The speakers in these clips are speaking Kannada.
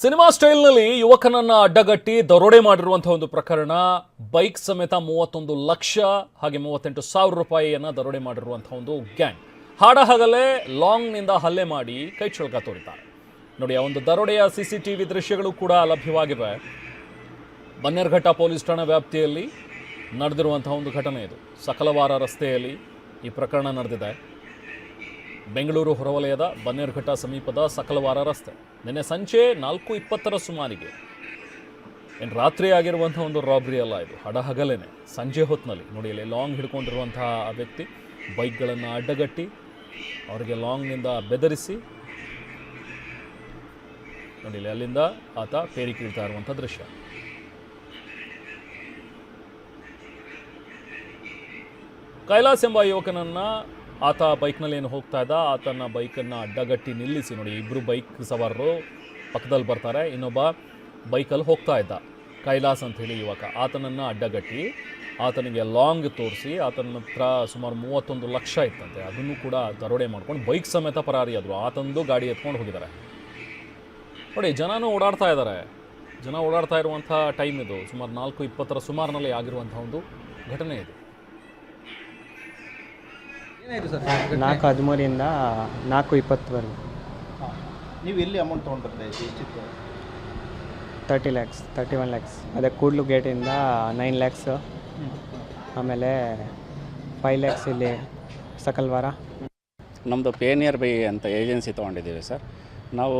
ಸಿನಿಮಾ ಸ್ಟೈಲ್ನಲ್ಲಿ ಯುವಕನನ್ನ ಅಡ್ಡಗಟ್ಟಿ ದರೋಡೆ ಮಾಡಿರುವಂತಹ ಒಂದು ಪ್ರಕರಣ. ಬೈಕ್ ಸಮೇತ 31 ಲಕ್ಷ ಹಾಗೆ 38,000 ರೂಪಾಯಿಯನ್ನ ದರೋಡೆ ಮಾಡಿರುವಂತಹ ಒಂದು ಗ್ಯಾಂಗ್ ಹಾಡಹಗಲೇ ಲಾಂಗ್ನಿಂದ ಹಲ್ಲೆ ಮಾಡಿ ಕೈ ಚಳಕ ತೋರಿದ್ದಾರೆ. ನೋಡಿ, ಆ ಒಂದು ದರೋಡೆಯ CCTV ದೃಶ್ಯಗಳು ಕೂಡ ಲಭ್ಯವಾಗಿವೆ. ಬನ್ನೇರುಘಟ್ಟ ಪೊಲೀಸ್ ಠಾಣಾ ವ್ಯಾಪ್ತಿಯಲ್ಲಿ ನಡೆದಿರುವಂತಹ ಒಂದು ಘಟನೆ ಇದು. ಸಕಲವಾರ ರಸ್ತೆಯಲ್ಲಿ ಈ ಪ್ರಕರಣ ನಡೆದಿದೆ. ಬೆಂಗಳೂರು ಹೊರವಲಯದ ಬನ್ನೇರುಘಟ್ಟ ಸಮೀಪದ ಸಕಲವಾರ ರಸ್ತೆ. ನಿನ್ನೆ ಸಂಜೆ 4:20 ಸುಮಾರಿಗೆ, ಏನು ರಾತ್ರಿ ಆಗಿರುವಂಥ ಒಂದು ರಾಬ್ರಿ ಅಲ್ಲ ಇದು, ಹಡಹಗಲೇನೆ ಸಂಜೆ ಹೊತ್ತಿನಲ್ಲಿ. ನೋಡಿ, ಇಲ್ಲಿ ಲಾಂಗ್ ಹಿಡ್ಕೊಂಡಿರುವಂತಹ ಆ ವ್ಯಕ್ತಿ ಬೈಕ್ಗಳನ್ನು ಅಡ್ಡಗಟ್ಟಿ ಅವರಿಗೆ ಲಾಂಗ್ನಿಂದ ಬೆದರಿಸಿ, ನೋಡಿ ಇಲ್ಲಿ ಅಲ್ಲಿಂದ ಆತ ಪೇರಿ ಕೀಳ್ತಾ ಇರುವಂಥ ದೃಶ್ಯ. ಕೈಲಾಸ್ ಎಂಬ ಯುವಕನನ್ನು ಆತ ಬೈಕ್ನಲ್ಲಿ ಏನು ಹೋಗ್ತಾ ಇದ್ದ, ಆತನ ಬೈಕನ್ನು ಅಡ್ಡಗಟ್ಟಿ ನಿಲ್ಲಿಸಿ, ನೋಡಿ ಇಬ್ಬರು ಬೈಕ್ ಸವಾರರು ಪಕ್ಕದಲ್ಲಿ ಬರ್ತಾರೆ, ಇನ್ನೊಬ್ಬ ಬೈಕಲ್ಲಿ ಹೋಗ್ತಾ ಇದ್ದ ಕೈಲಾಸ್ ಅಂಥೇಳಿ ಯುವಕ. ಆತನನ್ನು ಅಡ್ಡಗಟ್ಟಿ ಆತನಿಗೆ ಲಾಂಗ್ ತೋರಿಸಿ ಆತನ ಹತ್ರ ಸುಮಾರು 31 ಲಕ್ಷ ಇತ್ತಂತೆ. ಅದನ್ನು ಕೂಡ ದರೋಡೆ ಮಾಡ್ಕೊಂಡು ಬೈಕ್ ಸಮೇತ ಪರಾರಿಯಾದರು. ಆತಂದು ಗಾಡಿ ಎತ್ಕೊಂಡು ಹೋಗಿದ್ದಾರೆ. ನೋಡಿ, ಜನನೂ ಓಡಾಡ್ತಾ ಇದ್ದಾರೆ. ಜನ ಓಡಾಡ್ತಾ ಇರುವಂಥ ಟೈಮ್ ಇದು. ಸುಮಾರು 4:20 ಸುಮಾರಿನಲ್ಲಿ ಆಗಿರುವಂಥ ಒಂದು ಘಟನೆ ಇದು. 4:13 4:20 ನೀವು ಎಲ್ಲಿ ಅಮೌಂಟ್ ತೊಗೊಂಡ್ಬರ್ತಾ ಎಷ್ಟಿತ್ತು? 30 lakhs 31 lakhs. ಅದೇ ಕೂಡ್ಲು ಗೇಟಿಂದ 9 lakhs, ಆಮೇಲೆ 5 lakhs ಇಲ್ಲಿ ಸಕಲ್ವಾರ. ನಮ್ಮದು ಪೇನಿಯರ್ ಬೈ ಅಂತ ಏಜೆನ್ಸಿ ತೊಗೊಂಡಿದ್ದೀವಿ ಸರ್. ನಾವು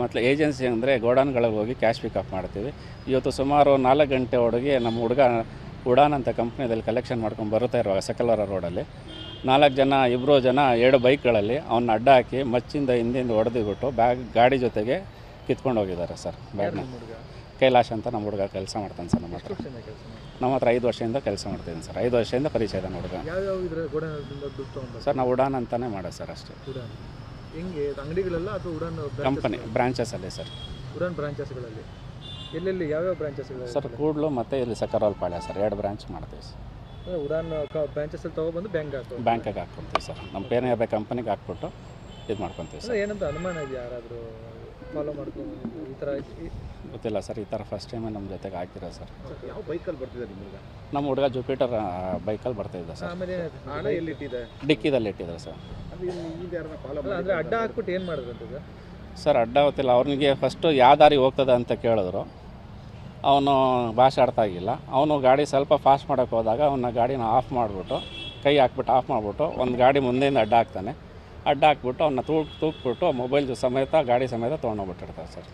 ಮತ್ತು ಏಜೆನ್ಸಿ ಅಂದರೆ ಗೋಡಾನ್ಗಳಿಗೆ ಹೋಗಿ ಕ್ಯಾಶ್ ಪಿಕಪ್ ಮಾಡ್ತೀವಿ. ಇವತ್ತು ಸುಮಾರು 4 ಗಂಟೆ ಒಳಗೆ ನಮ್ಮ ಹುಡುಗ ಉಡಾನ್ ಅಂತ ಕಂಪ್ನಿಯಲ್ಲಿ ಕಲೆಕ್ಷನ್ ಮಾಡ್ಕೊಂಡು ಬರುತ್ತಾ ಇರುವಾಗ ಸಕಲ್ವಾರ ರೋಡಲ್ಲಿ 4 ಜನ, 2 ಜನ 2 ಬೈಕ್ಗಳಲ್ಲಿ ಅವನ್ನ ಅಡ್ಡ ಹಾಕಿ ಮಚ್ಚಿಂದ ಹಿಂದಿಂದ ಹೊಡೆದುಬಿಟ್ಟು ಗಾಡಿ ಜೊತೆಗೆ ಕಿತ್ಕೊಂಡು ಹೋಗಿದ್ದಾರೆ ಸರ್. ಬ್ಯಾಗ್ನ ಕೈಲಾಶ್ ಅಂತ ನಮ್ಮ ಹುಡುಗ ಕೆಲಸ ಮಾಡ್ತಾನೆ ಸರ್. ನಮ್ಮ ಹತ್ರ 5 ವರ್ಷದಿಂದ ಕೆಲಸ ಮಾಡ್ತಿದ್ದೀನಿ ಸರ್. 5 ವರ್ಷದಿಂದ ಪರಿಚಯ ಇದೆ ಹುಡುಗ ಸರ್. ನಾವು ಉಡಾನ್ ಅಂತಲೇ ಮಾಡೋದು ಸರ್ ಅಷ್ಟೇ. ಹೆಂಗೆ ಅಂಗಡಿಗಳೆಲ್ಲ ಅಥವಾ ಉಡಾನ್ ಕಂಪನಿ ಬ್ರಾಂಚಸ್ಸಲ್ಲಿ ಸರ್. ಉಡಾನ್ ಬ್ರಾಂಚಸ್ಗಳಲ್ಲಿ ಎಲ್ಲೆಲ್ಲಿ ಯಾವ್ಯಾವ ಬ್ರಾಂಚಸ್ಗಳು ಸರ್? ಕೂಡ್ಲು ಮತ್ತು ಇಲ್ಲಿ ಸಕರಾಲ್ಪಾಳ್ಯ ಸರ್. 2 ಬ್ರಾಂಚ್ ಮಾಡ್ತೀವಿ ಸರ್. ಉಡಾನ್ ಬ್ರಾಂಚಸ್ಸಲ್ಲಿ ತೊಗೊಬಂದು ಬ್ಯಾಂಕಿಗೆ ಹಾಕ್ಕೊತೀವಿ ಸರ್. ನಮ್ಮ ಪೇನಿಯರ್ ಬೈ ಕಂಪನಿಗೆ ಹಾಕ್ಬಿಟ್ಟು ಇದು ಮಾಡ್ಕೊತೀವಿ ಸರ್. ಏನಂತ ಅನುಮಾನ ಇದೆ? ಯಾರಾದರೂ ಫಾಲೋ ಮಾಡ್ಕೊಂಡು ಈ ಥರ ಗೊತ್ತಿಲ್ಲ ಸರ್. ಈ ಥರ ಫಸ್ಟ್ ಟೈಮೇ ನಮ್ಮ ಜೊತೆಗೆ ಹಾಕಿರೋ ಸರ್. ಯಾವ ಬೈಕಲ್ಲಿ ಬರ್ತಿದೆ ನಿಮ್ಮ ಹುಡುಗ? ನಮ್ಮ ಹುಡುಗ ಜುಪಿಟರ್ ಬೈಕಲ್ಲಿ ಬರ್ತಾಯಿದ್ದ ಸರ್. ಆಮೇಲೆ ಹಣ ಎಲ್ಲಿಟ್ಟಿದೆ? ಡಿಕ್ಕಿದಲ್ಲಿ ಇಟ್ಟಿದ್ದಾರೆ ಸರ್. ಇದು ಯಾರನ್ನ ಫಾಲೋ ಅಂದರೆ ಅಡ್ಡ ಹಾಕ್ಬಿಟ್ಟು ಏನು ಮಾಡಿದ್ರಂತದ ಸರ್? ಅಡ್ಡ ಗೊತ್ತಿಲ್ಲ. ಅವ್ನಿಗೆ ಫಸ್ಟು ಯಾವ ದಾರಿ ಹೋಗ್ತದೆ ಅಂತ ಕೇಳಿದ್ರು. ಅವನು ಭಾಷೆ ಅರ್ಥ ಆಗಿಲ್ಲ. ಅವನು ಗಾಡಿ ಸ್ವಲ್ಪ ಫಾಸ್ಟ್ ಮಾಡೋಕ್ಕೆ ಹೋದಾಗ ಅವನ ಗಾಡಿನ ಆಫ್ ಮಾಡಿಬಿಟ್ಟು ಕೈ ಹಾಕ್ಬಿಟ್ಟು ಆಫ್ ಮಾಡಿಬಿಟ್ಟು ಒಂದು ಗಾಡಿ ಮುಂದೆಯಿಂದ ಅಡ್ಡ ಹಾಕ್ತಾನೆ. ಅಡ್ಡ ಹಾಕ್ಬಿಟ್ಟು ಅವನ್ನ ತೂಕ್ಬಿಟ್ಟು ಮೊಬೈಲ್ ಸಮೇತ ಗಾಡಿ ಸಮೇತ ತೊಗೊಂಡೋಗ್ಬಿಟ್ಟಿರ್ತಾರೆ ಸರ್.